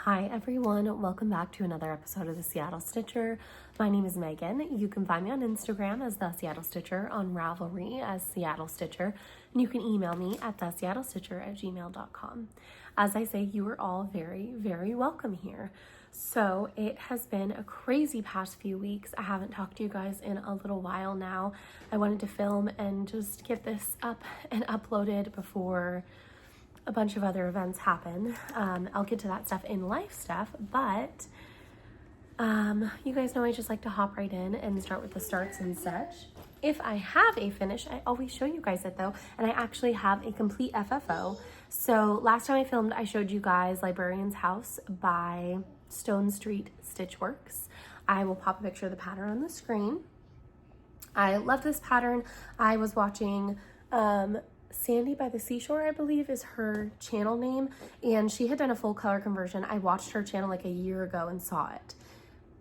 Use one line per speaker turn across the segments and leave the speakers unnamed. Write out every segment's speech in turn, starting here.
Hi everyone, welcome back to another episode of the Seattle Stitcher. My name is Megan. You can find me on Instagram as The Seattle Stitcher, on Ravelry as Seattle Stitcher, and you can email me at theseattlestitcher@gmail.com. As I say, you are all very, very welcome here. So it has been a crazy past few weeks. I haven't talked to you guys in a little while now. I wanted to film and just get this up and uploaded before a bunch of other events happen. I'll get to that stuff in life stuff, but you guys know I just like to hop right in and start with the starts and such. If I have a finish, I always show you guys it though, and I actually have a complete FFO. So last time I filmed, I showed you guys Librarian's House by Stone Street Stitchworks. I will pop a picture of the pattern on the screen. I love this pattern. I was watching Sandy by the Seashore, I believe is her channel name, and she had done a full color conversion. I watched her channel like a year ago and saw it.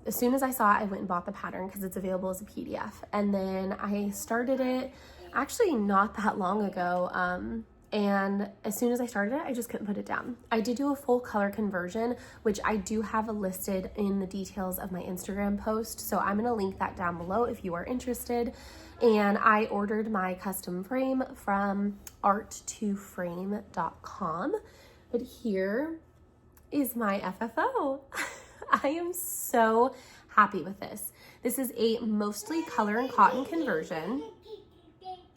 As soon as I saw it, I went and bought the pattern because it's available as a PDF, and then I started it actually not that long ago, and as soon as I started it, I just couldn't put it down. I did do a full color conversion, which I do have listed in the details of my Instagram post, so I'm going to link that down below if you are interested. And I ordered my custom frame from art2frame.com, but here is my FFO. I am so happy with this. This is a mostly color and cotton conversion.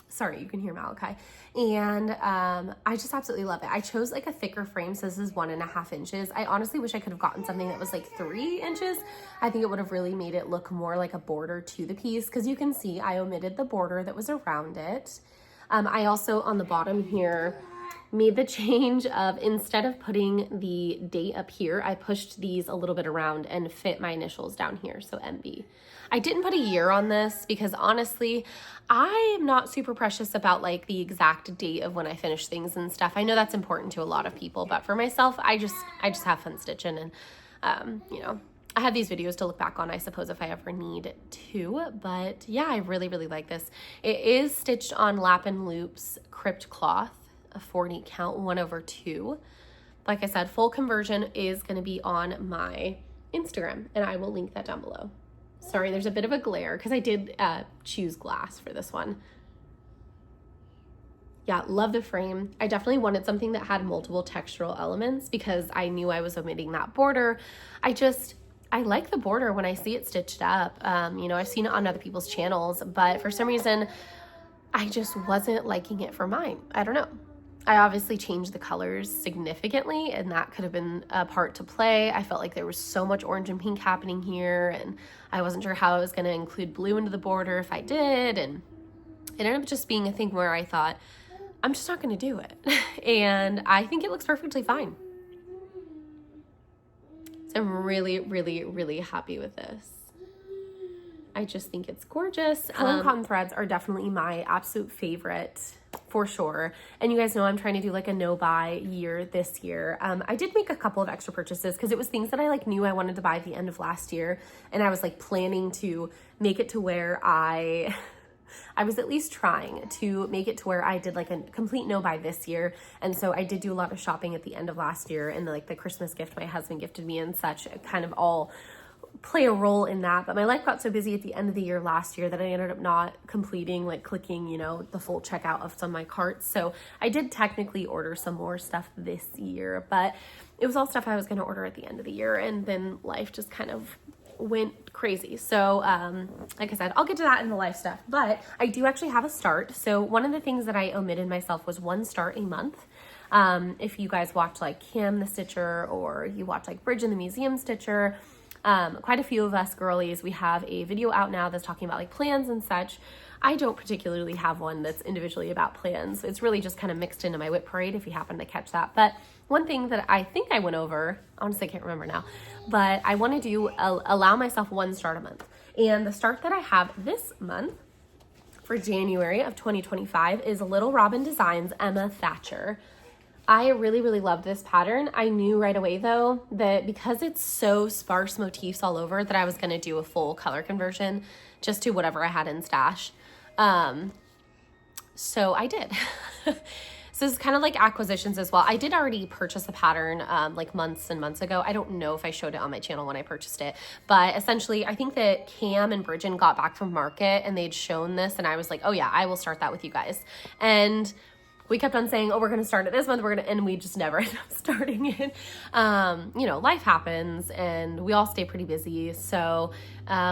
Sorry, you can hear Malachi. And I just absolutely love it. I chose like a thicker frame, so this is 1.5 inches. I honestly wish I could have gotten something that was like 3 inches. I think it would have really made it look more like a border to the piece, because you can see I omitted the border that was around it. I also, on the bottom here, made the change of, instead of putting the date up here, I pushed these a little bit around and fit my initials down here, so MB. I didn't put a year on this because honestly, I am not super precious about like the exact date of when I finish things and stuff. I know that's important to a lot of people, but for myself, I just have fun stitching, and you know, I have these videos to look back on, I suppose, if I ever need to. But yeah, I really, really like this. It is stitched on Lap and Loops Crypt cloth, a 40 count, 1/2. Like I said, full conversion is going to be on my Instagram, and I will link that down below. Sorry, there's a bit of a glare because I did choose glass for this one. Yeah, love the frame. I definitely wanted something that had multiple textural elements because I knew I was omitting that border. I like the border when I see it stitched up. You know, I've seen it on other people's channels, but for some reason, I just wasn't liking it for mine. I don't know. I obviously changed the colors significantly, and that could have been a part to play. I felt like there was so much orange and pink happening here, and I wasn't sure how I was going to include blue into the border if I did, and it ended up just being a thing where I thought, I'm just not going to do it. And I think it looks perfectly fine. So I'm really, really, really happy with this. I just think it's gorgeous. Cotton threads are definitely my absolute favorite for sure. And you guys know I'm trying to do like a no buy year this year. I did make a couple of extra purchases because it was things that I like knew I wanted to buy at the end of last year. And I was like planning to make it to where I was at least trying to make it to where I did like a complete no buy this year. And so I did do a lot of shopping at the end of last year, and like the Christmas gift my husband gifted me and such kind of all play a role in that. But my life got so busy at the end of the year last year that I ended up not completing, like clicking, you know, the full checkout of some of my carts. So I did technically order some more stuff this year, but it was all stuff I was going to order at the end of the year, and then life just kind of went crazy. So like I said, I'll get to that in the life stuff, but I do actually have a start. So one of the things that I omitted myself was one start a month. If you guys watch like Kim the Stitcher, or you watch like Bridge in the Museum Stitcher, quite a few of us girlies, we have a video out now that's talking about like plans and such. I don't particularly have one that's individually about plans. It's really just kind of mixed into my whip parade if you happen to catch that. But one thing that I think I went over, honestly I can't remember now, but I want to do allow myself one start a month. And the start that I have this month for January of 2025 is Little Robin Designs Emma Thatcher. I really, really love this pattern. I knew right away though that because it's so sparse motifs all over that I was going to do a full color conversion just to whatever I had in stash. So I did. So this is kind of like acquisitions as well. I did already purchase a pattern like months and months ago. I don't know if I showed it on my channel when I purchased it, but essentially I think that Cam and Bridget got back from market and they'd shown this and I was like, oh yeah, I will start that with you guys. And we kept on saying, oh, we're going to start it this month. And we just never ended up starting it. You know, life happens and we all stay pretty busy. So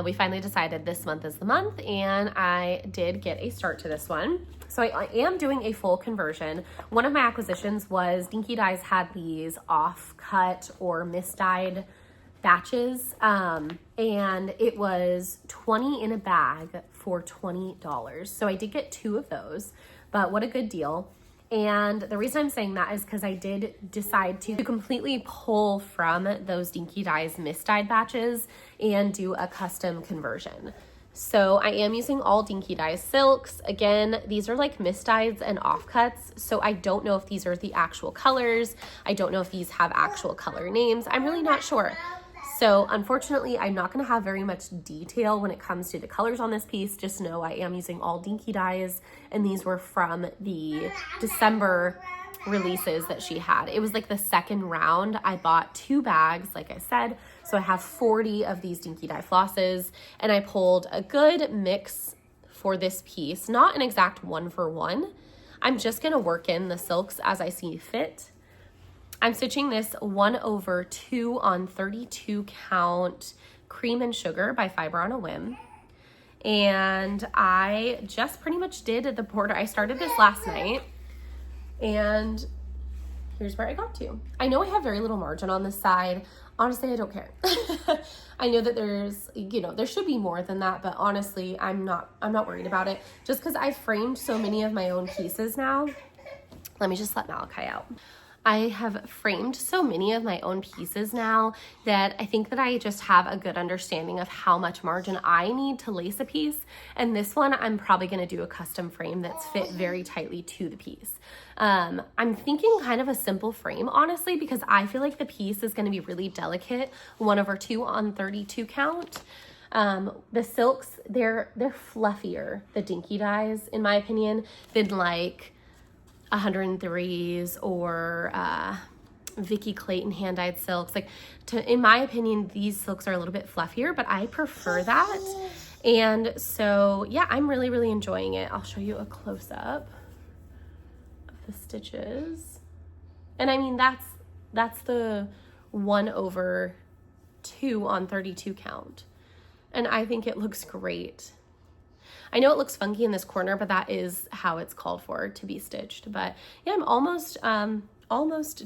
we finally decided this month is the month, and I did get a start to this one. So I am doing a full conversion. One of my acquisitions was Dinky Dyes had these off-cut or misdyed batches, and it was 20 in a bag for $20. So I did get 2 of those, but what a good deal. And the reason I'm saying that is because I did decide to completely pull from those Dinky Dyes misdyed batches and do a custom conversion. So I am using all Dinky Dyes silks. Again, these are like misdyes and offcuts, so I don't know if these are the actual colors. I don't know if these have actual color names. I'm really not sure. So unfortunately, I'm not going to have very much detail when it comes to the colors on this piece. Just know I am using all Dinky Dyes, and these were from the December releases that she had. It was like the second round. I bought 2 bags, like I said, so I have 40 of these Dinky Dye flosses, and I pulled a good mix for this piece. Not an exact 1-for-1. I'm just going to work in the silks as I see fit. I'm stitching this 1/2 on 32 count Cream and Sugar by Fiber on a Whim. And I just pretty much did the border. I started this last night, and here's where I got to. I know I have very little margin on this side. Honestly, I don't care. I know that there's, you know, there should be more than that, but honestly, I'm not worried about it. Just because I've framed so many of my own pieces now. Let me just let Malachi out. I have framed so many of my own pieces now that I think that I just have a good understanding of how much margin I need to lace a piece. And this one, I'm probably going to do a custom frame that's fit very tightly to the piece. I'm thinking kind of a simple frame, honestly, because I feel like the piece is going to be really delicate. 1/2 on 32 count. The silks, they're fluffier, the Dinky Dyes, in my opinion, than like 103s or Vicky Clayton hand-dyed silks. Like, in my opinion, these silks are a little bit fluffier, but I prefer that. And so, yeah, I'm really, really enjoying it. I'll show you a close-up of the stitches. And I mean, that's the 1/2 on 32 count. And I think it looks great. I know it looks funky in this corner, but that is how it's called for to be stitched. But yeah, I'm almost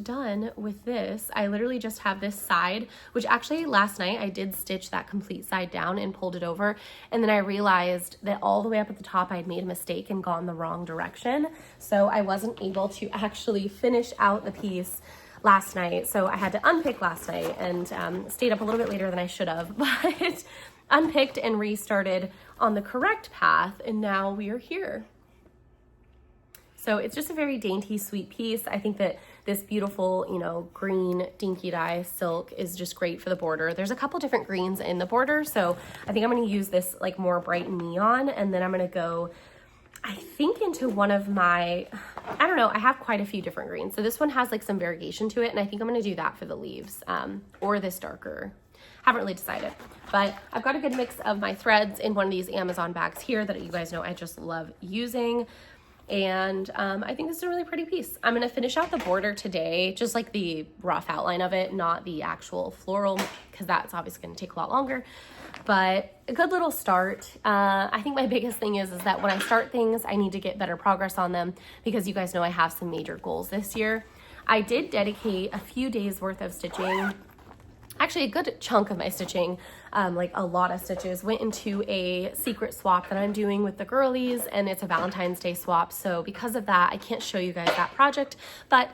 done with this. I literally just have this side, which actually last night I did stitch that complete side down and pulled it over. And then I realized that all the way up at the top, I had made a mistake and gone the wrong direction. So I wasn't able to actually finish out the piece last night. So I had to unpick last night and stayed up a little bit later than I should have, but unpicked and restarted on the correct path, and now we are here. So it's just a very dainty, sweet piece. I think that this beautiful, you know, green Dinky Dye silk is just great for the border. There's a couple different greens in the border, so I think I'm going to use this like more bright neon, and then I'm going to go, I think, into one of my, I don't know, I have quite a few different greens. So this one has like some variegation to it, and I think I'm going to do that for the leaves, or this darker. Haven't really decided, but I've got a good mix of my threads in one of these Amazon bags here that you guys know I just love using. And I think this is a really pretty piece. I'm going to finish out the border today, just like the rough outline of it, not the actual floral, because that's obviously going to take a lot longer, but a good little start. I think my biggest thing is that when I start things, I need to get better progress on them, because you guys know I have some major goals this year. I did dedicate a few days worth of stitching. Actually, a good chunk of my stitching, like a lot of stitches, went into a secret swap that I'm doing with the girlies, and it's a Valentine's Day swap. So because of that, I can't show you guys that project, but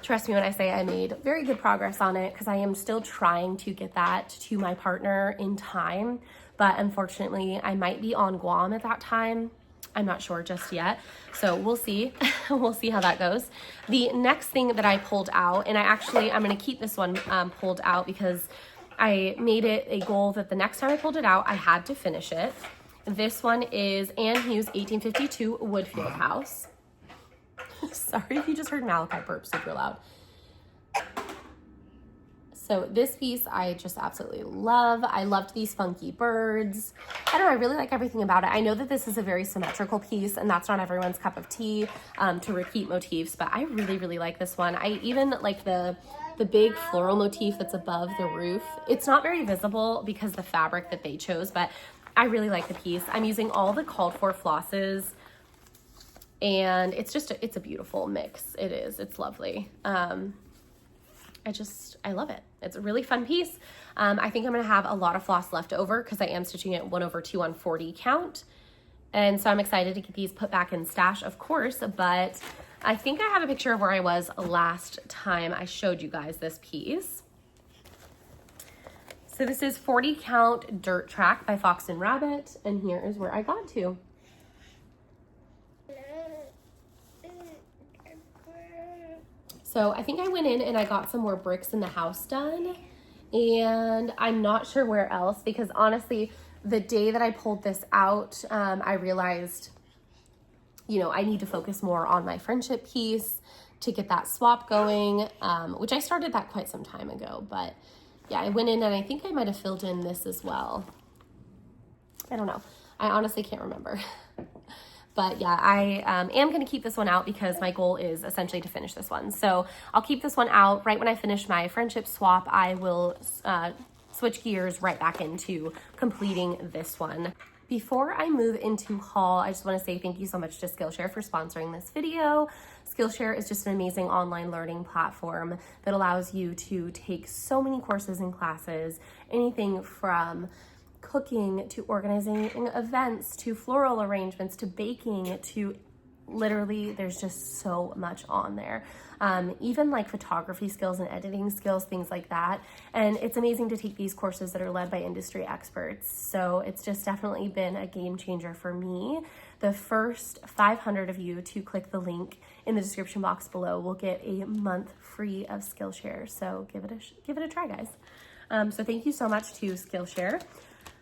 trust me when I say I made very good progress on it, because I am still trying to get that to my partner in time. But unfortunately, I might be on Guam at that time. I'm not sure just yet, so we'll see. We'll see how that goes. The next thing that I pulled out, and I'm going to keep this one pulled out because I made it a goal that the next time I pulled it out, I had to finish it. This one is Anne Hughes 1852 Woodfield House. Sorry if you just heard Malachi burp super loud. So this piece I just absolutely love. I loved these funky birds. I don't know, I really like everything about it. I know that this is a very symmetrical piece and that's not everyone's cup of tea to repeat motifs, but I really, really like this one. I even like the big floral motif that's above the roof. It's not very visible because the fabric that they chose, but I really like the piece. I'm using all the called for flosses and it's just, it's a beautiful mix. It is, it's lovely. I love it. It's a really fun piece. I think I'm going to have a lot of floss left over because I am stitching it 1/2 on 40 count. And so I'm excited to get these put back in stash, of course, but I think I have a picture of where I was last time I showed you guys this piece. So this is 40 count Dirt Track by Fox and Rabbit. And here is where I got to. So I think I went in and I got some more bricks in the house done, and I'm not sure where else because honestly, the day that I pulled this out, I realized, you know, I need to focus more on my friendship piece to get that swap going, which I started that quite some time ago, but yeah, I went in and I think I might've filled in this as well. I don't know. I honestly can't remember. But yeah, I am going to keep this one out because my goal is essentially to finish this one. So I'll keep this one out. Right when I finish my friendship swap, I will switch gears right back into completing this one. Before I move into haul, I just want to say thank you so much to Skillshare for sponsoring this video. Skillshare is just an amazing online learning platform that allows you to take so many courses and classes, anything from cooking to organizing events to floral arrangements to baking to literally there's just so much on there. Even like photography skills and editing skills, things like that. And it's amazing to take these courses that are led by industry experts. So it's just definitely been a game changer for me. The first 500 of you to click the link in the description box below will get a month free of Skillshare. So give it a try, guys. So thank you so much to Skillshare.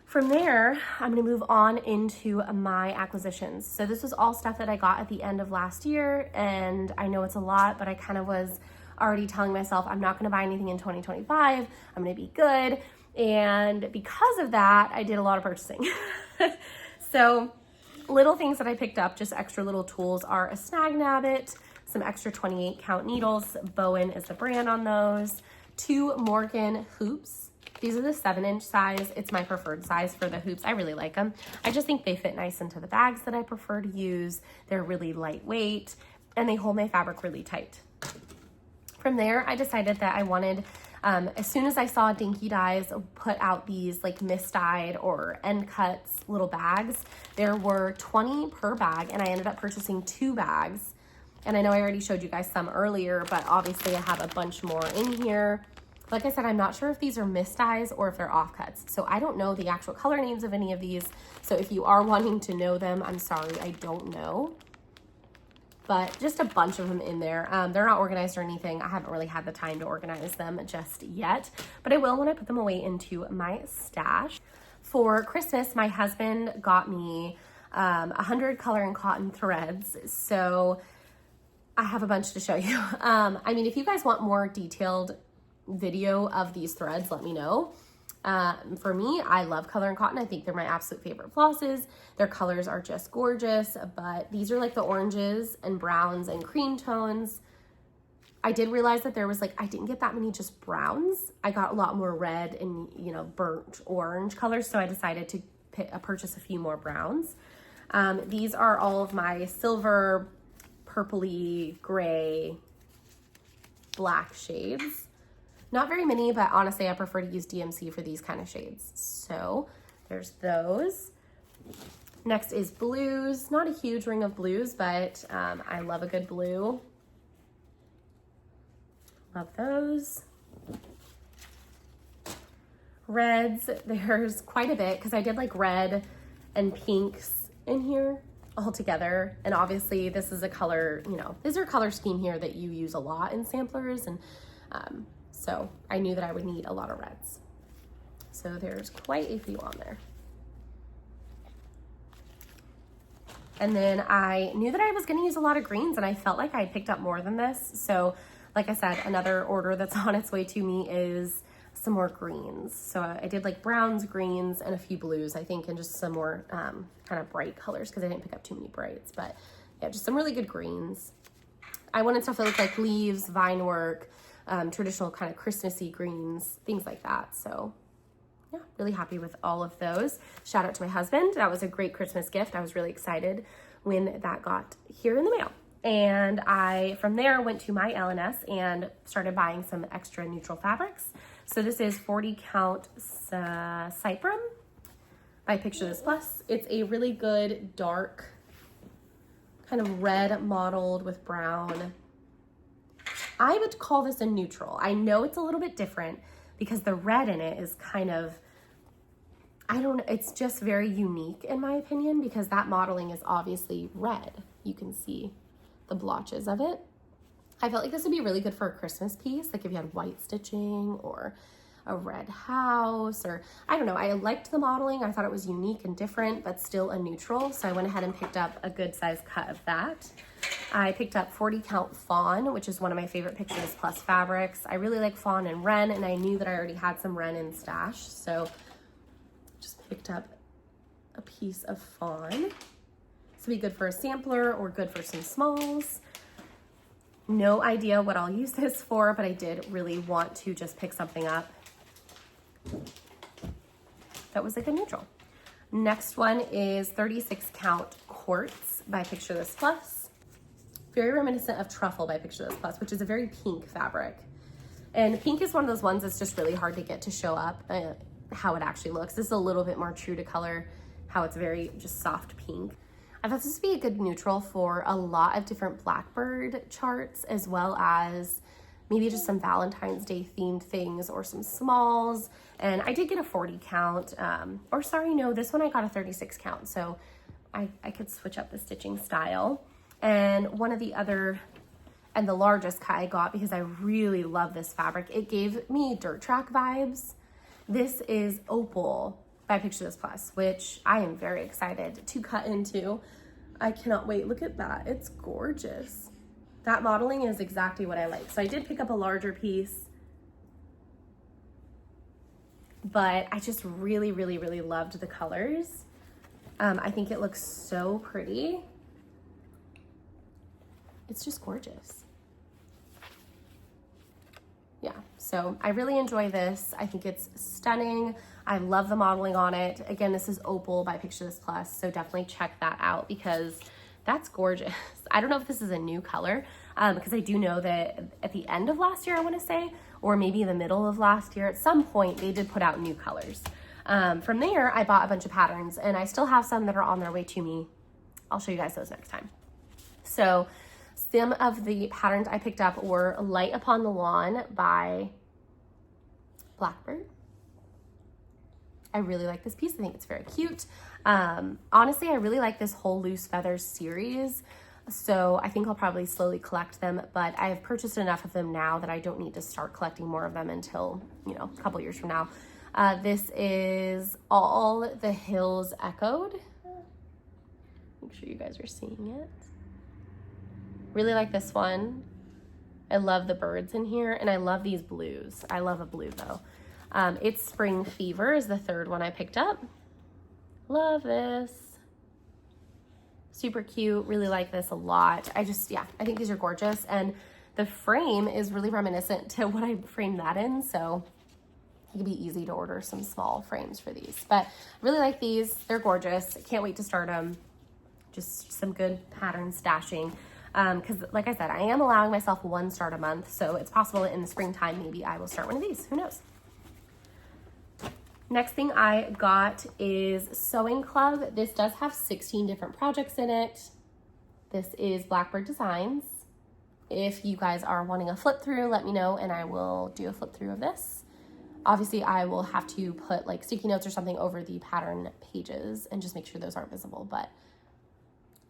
From there, I'm going to move on into my acquisitions. So this was all stuff that I got at the end of last year, and I know it's a lot, but I kind of was already telling myself I'm not going to buy anything in 2025. I'm going to be good, and because of that, I did a lot of purchasing. So little things that I picked up, just extra little tools, are a snag nabbit, some extra 28 count needles. Bowen is the brand on those. 2 Morgan hoops. These are the 7-inch size. It's my preferred size for the hoops. I really like them. I just think they fit nice into the bags that I prefer to use. They're really lightweight and they hold my fabric really tight. From there, I decided that I wanted, as soon as I saw Dinky Dyes put out these like misdyed or end cuts little bags, there were 20 per bag and I ended up purchasing 2 bags. And I know I already showed you guys some earlier, but obviously I have a bunch more in here. Like I said, I'm not sure if these are misdyes or if they're offcuts. So I don't know the actual color names of any of these. So if you are wanting to know them, I'm sorry, I don't know. But just a bunch of them in there. They're not organized or anything. I haven't really had the time to organize them just yet, but I will when I put them away into my stash. For Christmas, my husband got me 100 color and cotton threads. So I have a bunch to show you. I mean, if you guys want more detailed video of these threads, let me know. For me, I love color and cotton. I think they're my absolute favorite flosses. Their colors are just gorgeous, but these are like the oranges and browns and cream tones. I did realize that there was like, I didn't get that many just browns. I got a lot more red and, you know, burnt orange colors. So I decided to purchase a few more browns. These are all of my silver, purpley, gray, black shades. Not very many, but honestly, I prefer to use DMC for these kind of shades. So there's those. Next is blues. Not a huge ring of blues, but I love a good blue. Love those. Reds, there's quite a bit because I did like red and pinks in here all together. And obviously this is a color, you know, these are a color scheme here that you use a lot in samplers. And so I knew that I would need a lot of reds. So there's quite a few on there. And then I knew that I was gonna use a lot of greens, and I felt like I picked up more than this. So like I said, another order that's on its way to me is some more greens. So I did like browns, greens, and a few blues, I think, and just some more kind of bright colors because I didn't pick up too many brights. But yeah, just some really good greens. I wanted stuff that looked like leaves, vine work, traditional kind of Christmassy greens, things like that. So yeah, really happy with all of those. Shout out to my husband. That was a great Christmas gift. I was really excited when that got here in the mail. And I, from there, went to my L&S and started buying some extra neutral fabrics. So this is 40 count Cyprum by Picture This Plus. It's a really good dark kind of red mottled with brown. I would call this a neutral. I know it's a little bit different because the red in it is kind of, I don't know, it's just very unique in my opinion because that modeling is obviously red. You can see the blotches of it. I felt like this would be really good for a Christmas piece, like if you had white stitching or a red house, or I don't know. I liked the modeling. I thought it was unique and different, but still a neutral. So I went ahead and picked up a good size cut of that. I picked up 40 count fawn, which is one of my favorite Picture This Plus fabrics. I really like fawn and wren, and I knew that I already had some wren in stash. So just picked up a piece of fawn. This will be good for a sampler or good for some smalls. No idea what I'll use this for, but I did really want to just pick something up that was like a neutral. Next one is 36 count quartz by Picture This Plus. Very reminiscent of truffle by Picture This Plus, which is a very pink fabric. And pink is one of those ones that's just really hard to get to show up how it actually looks. This is a little bit more true to color, how it's very just soft pink. I thought this would be a good neutral for a lot of different Blackbird charts, as well as maybe just some Valentine's Day themed things or some smalls. And I did get a 40 count, or sorry, no, this one I got a 36 count. So I could switch up the stitching style. And one of the other, and the largest cut I got because I really love this fabric. It gave me dirt track vibes. This is Opal by Picture This Plus, which I am very excited to cut into. I cannot wait. Look at that. It's gorgeous. That modeling is exactly what I like. So I did pick up a larger piece, but I just really, really, really loved the colors. I think it looks so pretty. It's just gorgeous. Yeah, so I really enjoy this. I think it's stunning. I love the modeling on it. Again, this is Opal by Picture This Plus, so definitely check that out because that's gorgeous. I don't know if this is a new color because I do know that at the end of last year, I want to say, or maybe the middle of last year, at some point they did put out new colors. From there, I bought a bunch of patterns and I still have some that are on their way to me. I'll show you guys those next time. So some of the patterns I picked up were Light Upon the Lawn by Blackbird. I really like this piece. I think it's very cute. Honestly, I really like this whole Loose Feathers series. So I think I'll probably slowly collect them, but I have purchased enough of them now that I don't need to start collecting more of them until, you know, a couple years from now. This is All the Hills Echoed. Make sure you guys are seeing it. Really like this one. I love the birds in here, and I love these blues. I love a blue though. It's Spring Fever is the third one I picked up. Love this. Super cute. Really like this a lot. I think these are gorgeous. And the frame is really reminiscent to what I framed that in. So it could be easy to order some small frames for these. But I really like these. They're gorgeous. Can't wait to start them. Just some good pattern stashing. Because like I said, I am allowing myself one start a month. So it's possible that in the springtime, maybe I will start one of these. Who knows? Next thing I got is Sewing Club. This does have 16 different projects in it. This is Blackbird Designs. If you guys are wanting a flip through, let me know and I will do a flip through of this. Obviously, I will have to put like sticky notes or something over the pattern pages and just make sure those aren't visible, but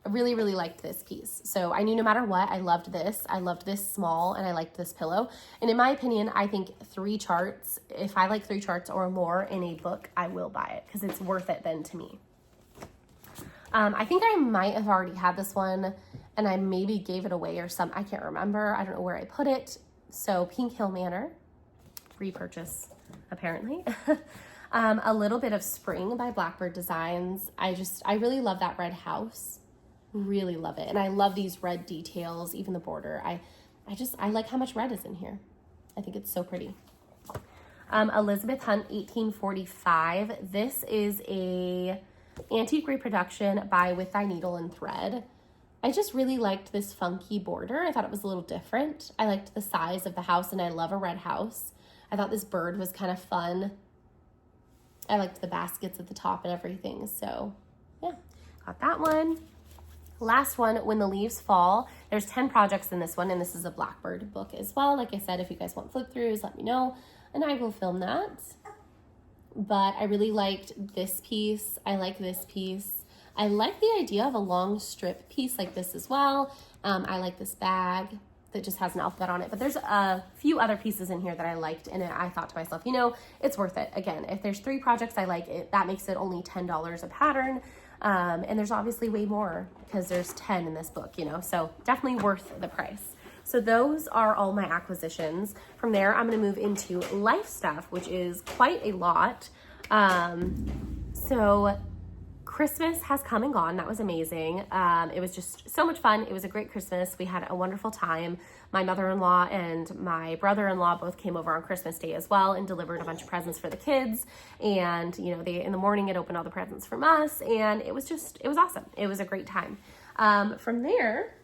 I really, really liked this piece. So I knew no matter what, I loved this. I loved this small and I liked this pillow. And in my opinion, I think 3 charts, if I like 3 charts or more in a book, I will buy it because it's worth it then to me. I think I might have already had this one and I maybe gave it away or I can't remember. I don't know where I put it. So Pink Hill Manor, repurchase apparently. A little bit of Spring by Blackbird Designs. I really love that red house. Really love it. And I love these red details, even the border. I like how much red is in here. I think it's so pretty. Elizabeth Hunt 1845. This is a antique reproduction by With Thy Needle and Thread. I just really liked this funky border. I thought it was a little different. I liked the size of the house, and I love a red house. I thought this bird was kind of fun. I liked the baskets at the top and everything. So yeah, got that one. Last one, When the Leaves Fall. There's 10 projects in this one, and this is a Blackbird book as well. Like I said, if you guys want flip throughs, let me know, and I will film that. But I really liked this piece. I like this piece. I like the idea of a long strip piece like this as well. I like this bag that just has an alphabet on it. But there's a few other pieces in here that I liked, and I thought to myself, you know, it's worth it. Again, if there's 3 projects I like, that makes it only $10 a pattern. And there's obviously way more because there's 10 in this book, you know, so definitely worth the price. So those are all my acquisitions. From there, I'm going to move into life stuff, which is quite a lot. So Christmas has come and gone. That was amazing. It was just so much fun. It was a great Christmas. We had a wonderful time. My mother-in-law and my brother-in-law both came over on Christmas Day as well and delivered a bunch of presents for the kids. And, you know, in the morning, it opened all the presents from us. And it was awesome. It was a great time. From there,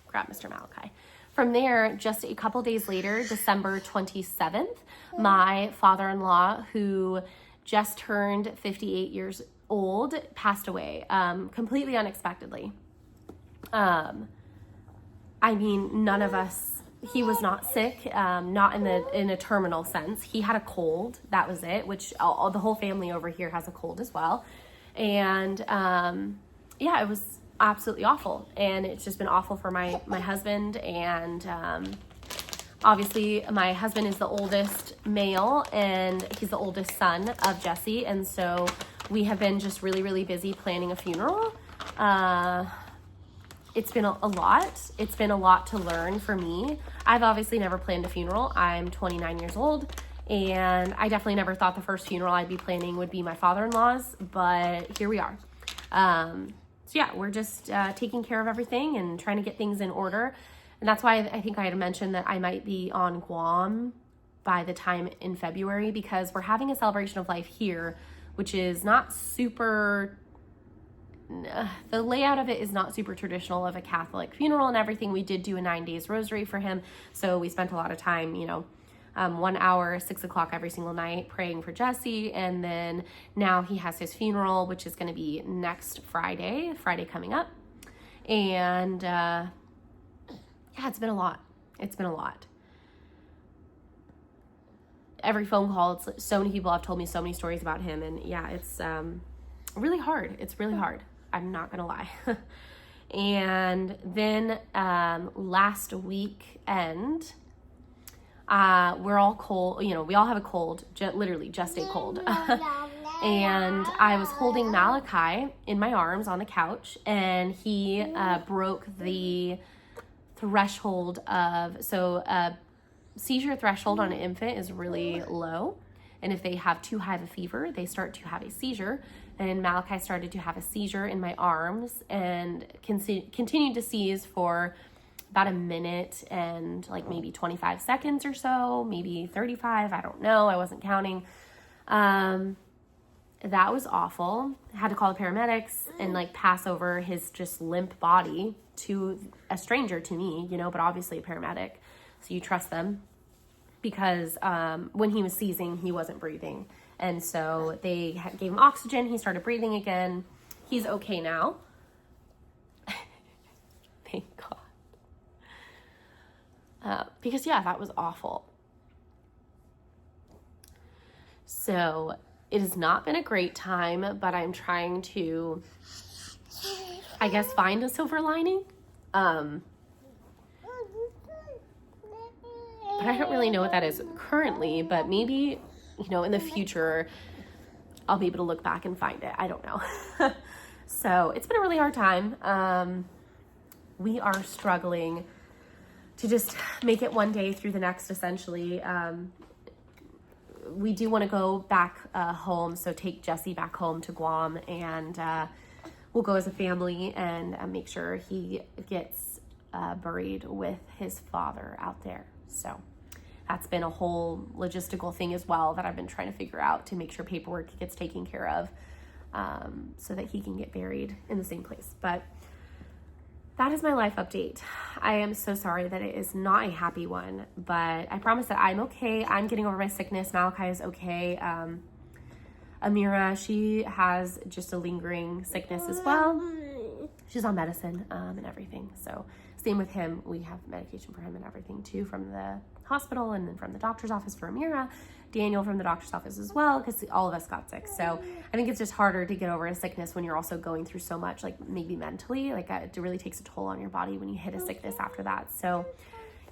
grab Mr. Malachi. From there, just a couple days later, December 27th, my father-in-law, who just turned 58 years old, passed away completely unexpectedly. I mean, none of us, he was not sick, not in a terminal sense. He had a cold, that was it, which the whole family over here has a cold as well. And yeah, it was absolutely awful. And it's just been awful for my husband. And obviously my husband is the oldest male and he's the oldest son of Jesse. And so we have been just really, really busy planning a funeral. It's been a lot. It's been a lot to learn for me. I've obviously never planned a funeral. I'm 29 years old, and I definitely never thought the first funeral I'd be planning would be my father-in-law's, but here we are. So yeah, we're just taking care of everything and trying to get things in order. And that's why I think I had mentioned that I might be on Guam by the time in February, because we're having a celebration of life here, which is not super... the layout of it is not super traditional of a Catholic funeral and everything. We did do a 9 days rosary for him. So we spent a lot of time, 1 hour, 6 o'clock every single night praying for Jesse. And then now he has his funeral, which is going to be next Friday coming up. And yeah, it's been a lot. It's been a lot. Every phone call, so many people have told me so many stories about him. And yeah, it's really hard. It's really hard. I'm not going to lie. And then last weekend, we're all cold. We all have a cold, literally just a cold. And I was holding Malachi in my arms on the couch, and he broke the threshold seizure threshold on an infant is really low. And if they have too high of a fever, they start to have a seizure. And Malachi started to have a seizure in my arms and continued to seize for about a minute and like maybe 25 seconds or so, maybe 35. I don't know. I wasn't counting. That was awful. I had to call the paramedics and like pass over his just limp body to a stranger to me, but obviously a paramedic. So you trust them, because when he was seizing, he wasn't breathing. And so they gave him oxygen. He started breathing again. He's okay now. Thank God. Because yeah, that was awful. So it has not been a great time, but I'm trying to, I guess, find a silver lining. But I don't really know what that is currently, but maybe, in the future, I'll be able to look back and find it. I don't know. So it's been a really hard time. We are struggling to just make it one day through the next, essentially. We do want to go back home, so take Jesse back home to Guam, and we'll go as a family and make sure he gets buried with his father out there. So that's been a whole logistical thing as well that I've been trying to figure out to make sure paperwork gets taken care of, so that he can get buried in the same place. But that is my life update. I am so sorry that it is not a happy one, but I promise that I'm okay. I'm getting over my sickness. Malachi is okay. Amira, she has just a lingering sickness as well. She's on medicine and everything. So same with him. We have medication for him and everything too, from the hospital and then from the doctor's office for Amira. Daniel from the doctor's office as well, because all of us got sick. So I think it's just harder to get over a sickness when you're also going through so much, like maybe mentally, like it really takes a toll on your body when you hit a sickness after that. So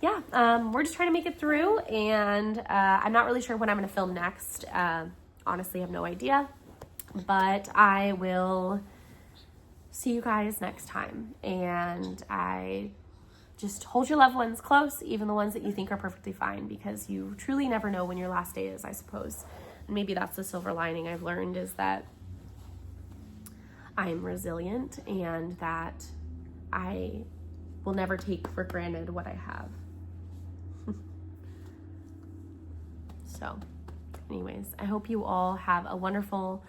yeah, we're just trying to make it through, and I'm not really sure when I'm going to film next. Honestly, I have no idea, but I will see you guys next time. And I just hold your loved ones close, even the ones that you think are perfectly fine, because you truly never know when your last day is, I suppose. And maybe that's the silver lining I've learned, is that I am resilient and that I will never take for granted what I have. So anyways, I hope you all have a wonderful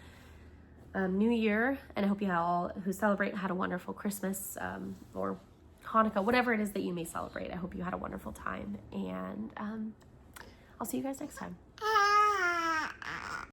New Year, and I hope you all who celebrate had a wonderful Christmas or Hanukkah, whatever it is that you may celebrate. I hope you had a wonderful time, and I'll see you guys next time.